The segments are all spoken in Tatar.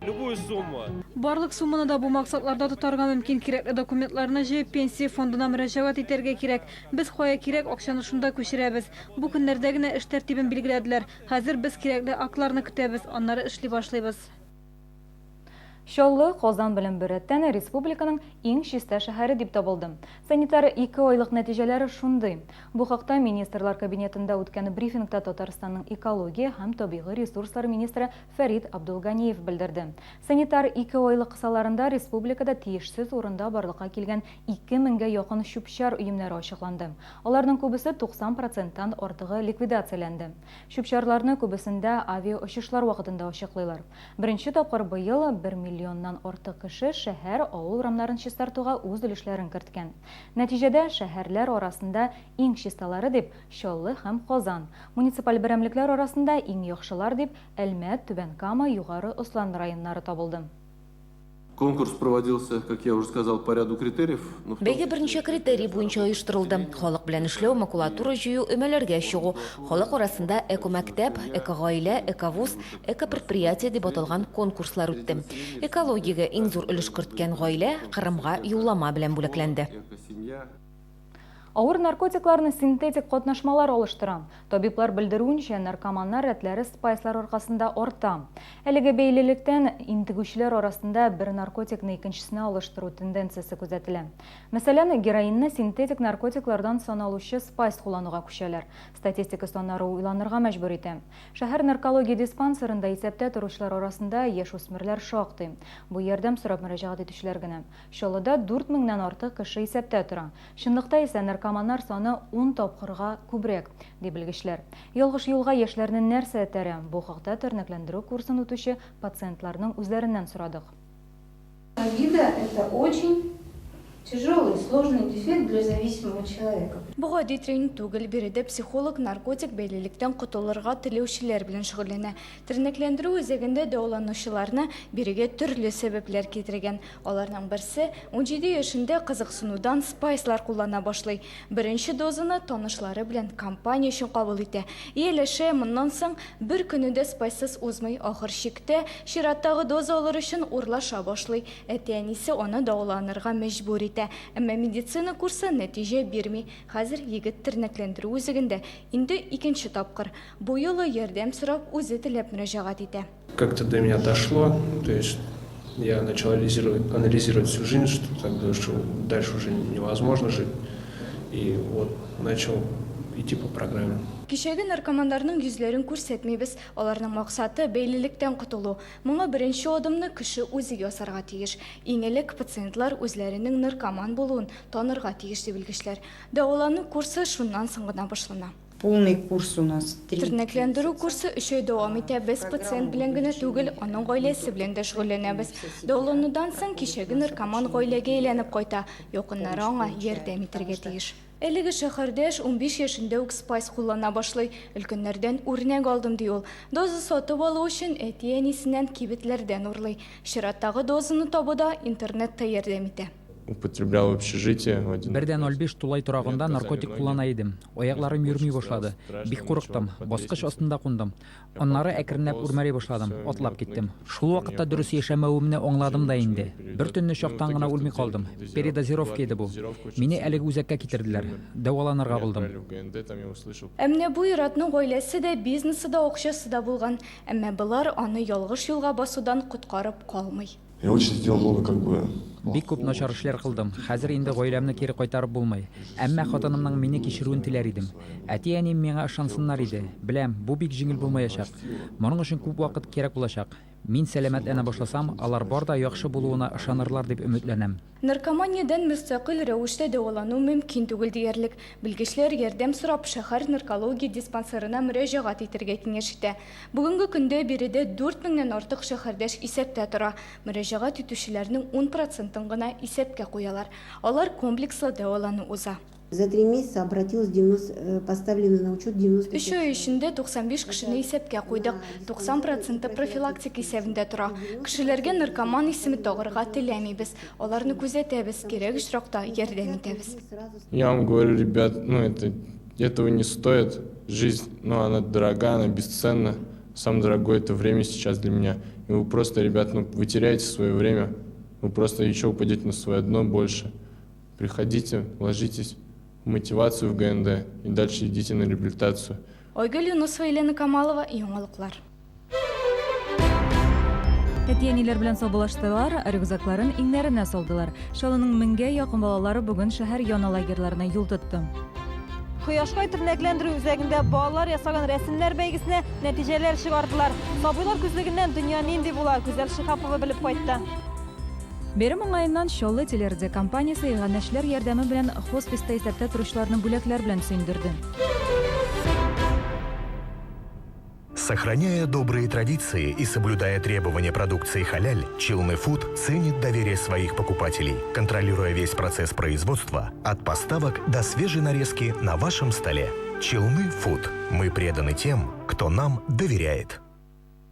Любую сумму. Барлык сумманы да бу максатларда тотарга мөмкин. Кирәкле документларны җыеп пенсия фондына мөрәҗәгать итәргә кирәк. Без кая кирәк акчаны шунда күчерәбез. Бу көннәрдә генә эш тәртибен билгеләделәр. Хәзер без кирәкле акларны көтәбез, аннары эшли башлыйбыз. Шоллы Казан белән беррәттән республиканың иң чиста шәһәре дип табылды. Санитар 2 айлык нәтиҗәләре шундый. Бу хакта министрлар кабинетында үткән брифингта Татарстанның экология һәм табигый ресурслар министры Фәрит Абдулганиев белдерде. Санитар 2 айлык кысаларында республикада тиешсез урында барлыкка килгән 2000гә якын шүпчәр өемнәре ачыкланды. Аларның күбесе 90%-тан артыгы ликвидацияләнде. Шүпчәрларны күбесендә авиаучышлар вакытында ачыклыйлар. Беренче тапкыр быел 1 миллионнан артык кеше шәһәр авыл урамнарын чистартуга үз өлешләрен керткән. Нәтиҗәдә шәһәрләр арасында иң чисталары дип Чаллы һәм Казан, муниципаль берәмлекләр арасында иң яхшылар дип Әлмәт, Түбән Кама, Югары Ослан районнары табылды. Конкурс проводился, как я уже сказал, по ряду критериев. Бәйге берничә критерий буенча оештырылды. Халык белән эшләү, макулатура җыю, өмәләргә чыгу. Халык арасында эко-мәктәп, эко-гаилә, эко-вуз, эко-предприятие дип аталган конкурслар үтте. Экологиягә иң зур өлеш керткән гаилә Кырымга юллама белән бүләкләнде. Авыр наркотикларны синтетик катнашмалар алыштыра. Табиблар белдерүенчә, наркоманнар рәтләре спайслар аркасында арта. Әлеге бәйлелектән интегүчеләр арасында бер наркотикны икенчесенә алыштыру тенденциясе күзәтелә. Мәсәлән, героинны синтетик наркотиклардан саналучы спайс куллануга күчәләр. Статистика саннары уйланырга мәҗбүр итә. Шәһәр наркология диспансерында исәптә торучылар арасында яшь-үсмерләр шактый. Бу ярдәм сорап мөрәҗәгать итүчеләр генә. Чаллыда 4000-нән артык кеше исәптә тора. Чынлыкта исә наркоманнар саны 10 тапкырга күбрәк, ди белгечләр. Ялгыш юлга яшьләрне нәрсә этәрә? Бу хакта тернәкләндерү курсын үтүче пациентларның үзләреннән сорадык. Обида – это очень тяжелый, сложный дефект для зависимого человека. Бу гади тренинг түгел, биредә психолог наркотик бәйлелектән котылырга теләүчеләр белән шөгыльләнә. Тернәкләндерү үзәгендә дәваланучыларны бирегә төрле сәбәпләр китергән. Аларның берсе 17 яшендә кызыксынудан спайслар куллана башлый. Беренче дозаны танышлары белән компания өчен кабул итә. Ияләшә, моннан соң бер көнендә спайсыз узмый, ахыр чиктә чираттагы доза алыр өчен урлаша башлый. Әти-әнисе аны дәваланырга мәҗбүр итә. Әмма медицина курсы нәтиҗә бирми. Хәзер егет тернәкләндерү үзәгендә инде икенче тапкыр. Бу юлы ярдәм сорап үзе теләп мөрәҗәгать итә. Как-то до меня дошло, то есть я начал анализировать всю жизнь, что дальше уже невозможно жить, и вот начал идти по программе. Кичәге наркомандарның йөзләрен күрсәтмибез, аларның максаты бәйлелектән котылу. Моңа беренче адымны кеше үзе ясарга тиеш. Иң элек пациентлар үзләренең наркоман булуын танырга тиеш дип белгечләр. Дәвалану курсы шуннан соң гына башлана. Полный курс у нас. Тернәкләндерү курсы 3 ай дәвам итә. Без пациент белән генә түгел, аның гаиләсе белән дә шөгыльләнәбез. Дәваланудан соң кичәге наркоман гаиләгә әйләнеп кайта. Якыннары аңа ярдәм итәргә тиеш. Әлеге шәһәрдәш 15 яшендә үк спайс куллана башлый. Өлкәннәрдән үрнәк алдым ди ул. Доза сатып алу өчен әти-әнисеннән кибетләрдән урлый. Чираттагы дозаны табуда интернетта ярдәм итә. Употреблял в общежитии. Бердән 15 тулай торагында наркотик куллана идем. Аякларым йөрми башлады. Бик курыктым. Баскыч астында кундым. Аннары әкренләп үрмәли башладым. Атлап киттем. Шул вакытта дөрес яшәмәвемне аңладым да инде. Бер төнне чактан гына үлми калдым. Передозировка иде бу. Мине әлеге үзәккә китерделәр. Дәваланырга булдым. Әмма бу иратның гаиләсе дә, бизнесы да, акчасы да булган. Әмма булар аны ялгыш юлга басудан коткарып калмый. Я очень сделал много Бик күп начар эшләр кылдым. Хәзер инде гаиләмне кире кайтарып булмый. Әмма хатынымның мине кичерүен теләр идем. Әти-әним миңа ышансыннар иде. Беләм, бу бик җиңел булмаячак. Моның өчен күп вакыт кирәк булачак. Мин сәламәт әнә башласам, алар бар да яхшы булуына ышанырлар дип өметләнәм. Наркоманиядән мөстәкыйль рәвештә дәвалану мөмкин түгел диярлек. Белгечләр ярдәм сорап шәһәр наркология диспансерына мөрәҗәгать итәргә киңәш итә. Бүгенге көндә биредә 4000-нән артык шәһәрдәш исәптә тора. Мөрәҗәгать итүчеләрнең 10%-ын гына исәпкә куялар. Алар комплекслы дәвалану уза. За 3 месяца обратилось 90, поставлено на учет 90. 3 ай эчендә 95 кешене исәпкә куйдык. 90% профилактик исәбендә тора. Кешеләргә наркоман исеме тагырга теләмибез. Аларны күзәтәбез, кирәк очракта ярдәм итәбез. Я вам говорю, ребят, этого не стоит. Жизнь, она дорога, она бесценна. Самое дорогое это время сейчас для меня. И вы просто, ребят, вы теряете свое время, вы просто еще упадете на свое дно больше. Приходите, ложитесь в мотивацию в ГНД и дальше идите на реабилитацию. Ойгөл Юнусова, Елена Камалова, Яңалыклар. Әтиәниләр белән саубулаштылар, рюкзакларын иңнәренә салдылар. Шалының 1000-гә якын балалары бүген шәһәр яна лагерьларына юл тотты. Кояшка тернәкләндерү үзәгендә балалар ясаган рәсемнәр бәйгесенә нәтиҗәләр чыгардылар. Сабыйлар күзлегеннән дөнья нинди була, Гүзәл Шихапова белеп кайтты. Бәйрәм уңаеннан Чаллы телерадио компаниясе иганәчләр ярдәме белән хосписта исәптә торучыларны бүләкләр белән сөендерде. Сохраняя добрые традиции и соблюдая требования продукции халяль, Челны Фуд ценит доверие своих покупателей, контролируя весь процесс производства от поставок до свежей нарезки на вашем столе. Челны Фуд. Мы преданы тем, кто нам доверяет.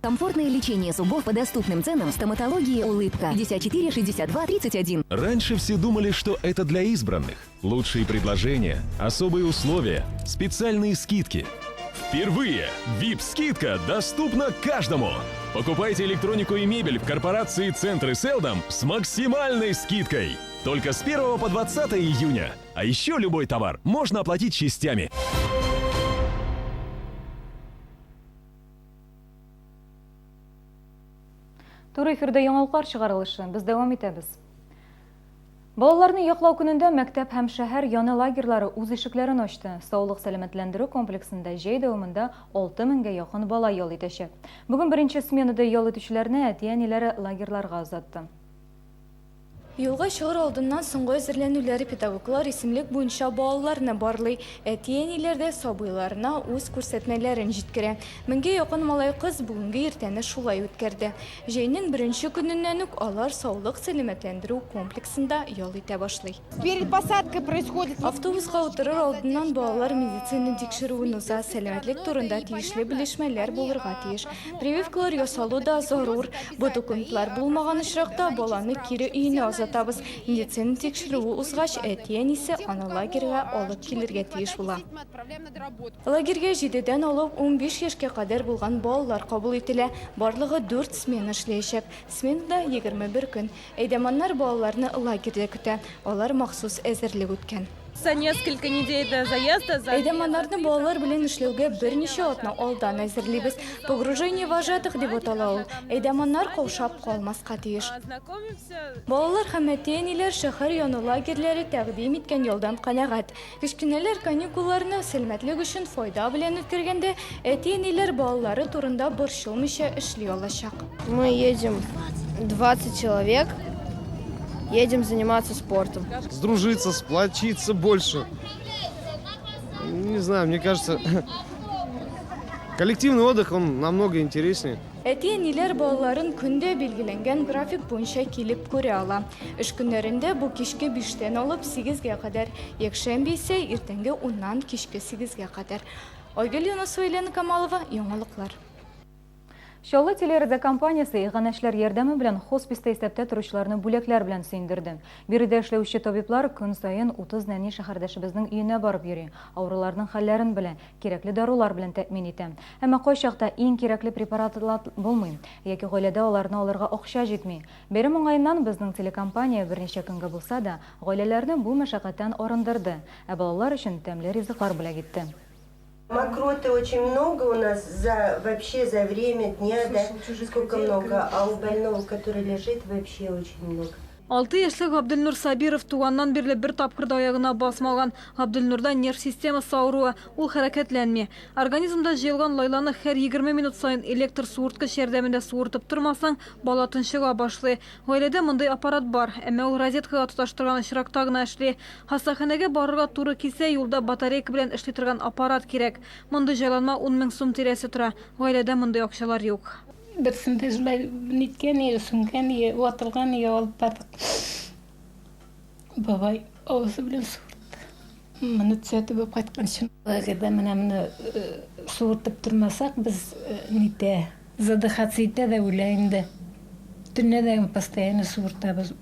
Комфортное лечение зубов по доступным ценам. Стоматологии «Улыбка». 54 62 31. Раньше все думали, что это для избранных. Лучшие предложения, особые условия, специальные скидки. Впервые VIP-скидка доступна каждому. Покупайте электронику и мебель в корпорации «Центры Селдом» с максимальной скидкой. Только с 1 по 20 июня. А еще любой товар можно оплатить частями. Туры эфирдә яңалыклар чыгарылышы. Без дәвам итәбез. Балаларны яклау көнендә мәктәп һәм шәһәр яны лагерьлары үз ишекләрен ачты. Саулык сәламәтләндерү комплексында җәй дәвамында 6000-гә якын бала ял итәчәк. Бүген беренче сменада ял итүчеләрне әти-әниләре лагерьларга озатты. Юлга чыгыр алдыннан соңгы әзерләнүләре педагоглар исемлек буенча балаларны барлый. Әти-әниләр дә сабыйларына үз күрсәтмәләрен җиткерә. 1000-гә якын малай кыз бүгенге иртәне шулай үткәрде. Җәйнең беренче көненнән үк алар саулык сәламәтләндерү комплексында ял итә башлый. Перед посадкой происходит... Автобуска утырыр алдыннан балалар медицина тикшерүен уза, сәламәтлек турында тиешле белешмәләр булырга тиеш. Прививкалар ясалу да зарур. Бу документлар булмаган очракта баланы кире өенә табыз. Медицина тикшерүе узгач, әти-әнисе аны лагерьгә алып килергә тиеш була. Лагерьгә 7-дән алып 15 яшькә кадәр булган балалар кабул ителә. Барлыгы 4 смена эшләячәк. Сменада 21 көн. Әйдәманнар балаларны лагерьдә көтә. Алар махсус әзерлек үткән. За несколько недель до заезда... Әйдәманнарны балалар белән эшләүгә берничә атна алдан әзерлибез. Погружение вожатых дип атала ул. Әйдәманнар каушап калмаска тиеш. Балалар һәм әти-әниләр шәһәр яны лагерьләре тәкъдим иткән ялдан канәгать. Кечкенәләр каникулларны сәламәтлек өчен файда белән үткәргәндә, әти-әниләр балалары турында борчылмыйча эшли алачак. Мы едем 20 человек. Едем заниматься спортом. Сдружиться, сплотиться больше. Не знаю, мне кажется, коллективный отдых, он намного интереснее. Әти-әниләр балаларын көндә билгеләнгән график буенча килеп күрә ала. Эш көннәрендә бу кичке 5-тән алып 8-гә кадәр, якшәмбе исә иртәнге 10-нан кичке 8-гә кадәр. Ойгөл Юнусова, Елена Камалова, Яңалыклар. Чаллы телерадио компаниясе иганәчләр ярдәме белән хосписта исәптә торучыларны бүләкләр белән сөендерде. Биредә эшләүче табиблар көн саен 30 нәни шәһәрдәшебезнең өенә барып йөри, авыруларның хәлләрен белә, кирәкле дарулар белән тәэмин итә. Әмма кайчакта иң кирәкле препаратлар булмый, яки гаиләдә аларны алырга акча җитми. Бәйрәм уңаеннан безнең телекомпания берничә көнгә булса да, гаиләләрне бу мәшәкатьтән арындырды, ә балалар өчен тәмле ризыклар бүләк итте. Мокроты очень много у нас вообще за время дня, да, сколько много, а у больного, который лежит, вообще очень много. 6 яшьлек Габделнур Сабиров туганнан бирле бер тапкыр да аягына басмаган. Габделнурда нерв системасы авыруы, ул хәрәкәтләнми. Организмда җыелган лайланы һәр 20 минут саен электр суырткыч ярдәмендә суыртып тормасаң, бала тынчыга башлый. Гаиләдә мондай аппарат бар, әмма ул розеткага тоташтырган очракта гына эшли. Хастаханәгә барырга туры килсә, юлда батарейка белән эшли торган аппарат кирәк. Мондай җайланма 10 000 сум тирәсе тора. Гаиләдә мондай акчалар юк. Берсінде жылай ниткән, сүнгән, ватылган, алып бардык. Бабай авызы белән суыртты. Моны төзәтеп булып кайткан өчен. Лагерьдә менә суыртып тормасак, без нитә, задыхаться итә дә үлә инде. Төнлә дә постоянно суыртабыз,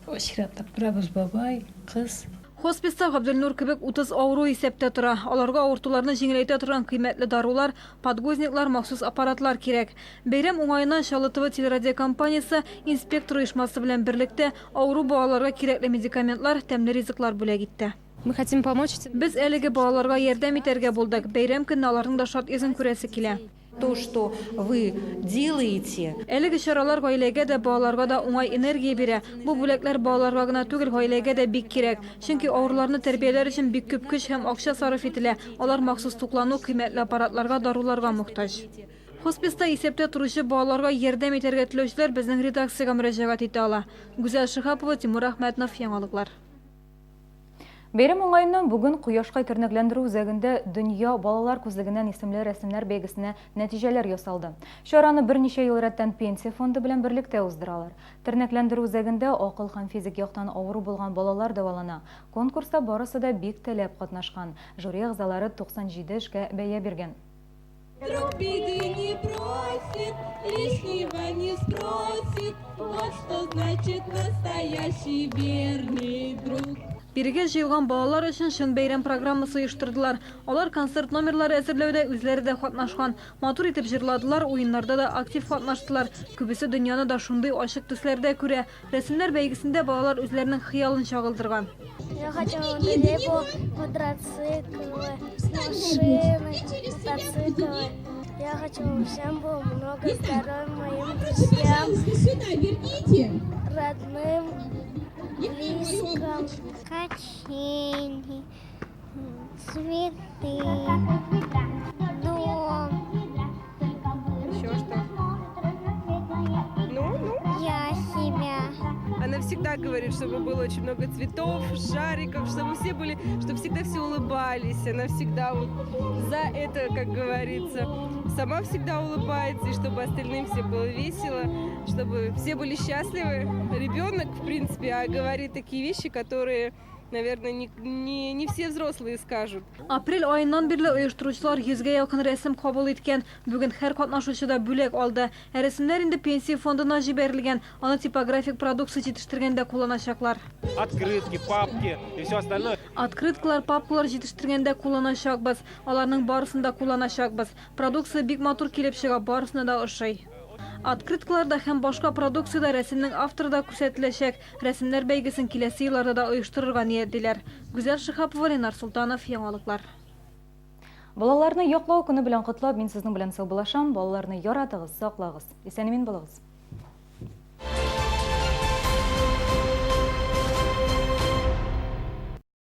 очратып торабыз, бабай, кыз. Хосписта Габделнур кебек 30 ауру исәптә тора. Аларга авыртуларны җиңеләйтә торган кыйммәтле дарулар, подгузниклар, махсус аппаратлар кирәк. Бәйрәм уңаеннан Шалытова телерадиокомпаниясе инспектор оешмасы белән берлектә ауру балаларга кирәкле медикаментлар, тәмле ризыклар бүләк итте. Мы хотим помочь. Без әлеге балаларга ярдәм итәргә булдык. Бәйрәм көнне аларның да шат йөзен күрәсе килә. То, что вы делаете. Әлеге чаралар гаиләгә дә, балаларга да уңай энергия бирә. Бу бүләкләр балаларга гына түгел, гаиләгә дә бик кирәк. Чөнки авырларны тәрбияләр өчен бик күп көч һәм акча сарыф ителә. Алар махсус туклану, кыйммәтле аппаратларга, даруларга мохтаҗ. Хосписта исәптә торучы балаларга ярдәм итәргә теләүчеләр безнең редакциягә мөрәҗәгать итә ала. Гүзәл Шихапова, Тимур Әхмәтнов, Яңалыклар. Бәйрәм уңаеннан бүген Кояшкай тернәкләндерү үзәгендә Дөнья балалар күзлегеннән исемле рәсемнәр бәйгесенә нәтиҗәләр ясалды. Чараны берничә ел рәттән Пенсия фонды белән берлектә уздыралар. Тернәкләндерү үзәгендә акыл һәм физик яктан авыру булган балалар дәвалана. Конкурста барысы да бик теләп катнашкан. Жюри әгъзалары 97 эшкә бәя биргән. Друг беды не просит, лишнего не спросит. Вот что значит настоящий верный друг. Бирегә җыелган балалар өчен шын бәйрәм программасы оештырдылар. Алар концерт номерлары әзерләүдә үзләре дә катнашкан. Матур итеп җырладылар, уеннарда да актив катнаштылар. Күбесе дөньяны да шундый ачык төсләрдә күрә. Рәсемнәр бәйгесендә балалар үзләренең хыялын чагылдырган. Я хочу квадроциклы, машины, мотоциклы. Я хочу всем было много здоровья моим друзьям, родным, близким, качели, цветы, дом. Еще что? Я себя. Она всегда говорит, чтобы было очень много цветов, шариков, чтобы все были, чтобы всегда все улыбались. Она всегда вот за это, как говорится, сама всегда улыбается, и чтобы остальным все было весело, чтобы все были счастливы. Ребенок, в принципе, говорит такие вещи, которые, наверное, не все взрослые скажут. Апрель айыннан бирле оештыручылар 100-гә якын рәсем кабул иткән. Бүген һәр катнашучы да бүләк алды. Рәсемнәр инде Пенсия фондына җибәрелгән. Аны типографик продукция җитештергәндә кулланачаклар. Открытки, папки и все остальное. Открыткалар, папкалар җитештергәндә кулланачакбыз. Аларның барысын да кулланачакбыз. Продукция бик матур килеп чыга, барысына да ошый. Открыткаларда һәм башка продукциядә рәсемнең авторы да күрсәтеләчәк. Рәсемнәр бәйгесен киләсе елларда да оештырырга ниятлиләр. Гүзәл Шихапова, Ленар Султанов, Яңалыклар. Балаларны яклау көне белән котлап, мин сезнең белән саубуллашам. Балаларны яратыгыз, саклагыз. Исән-имин булыгыз.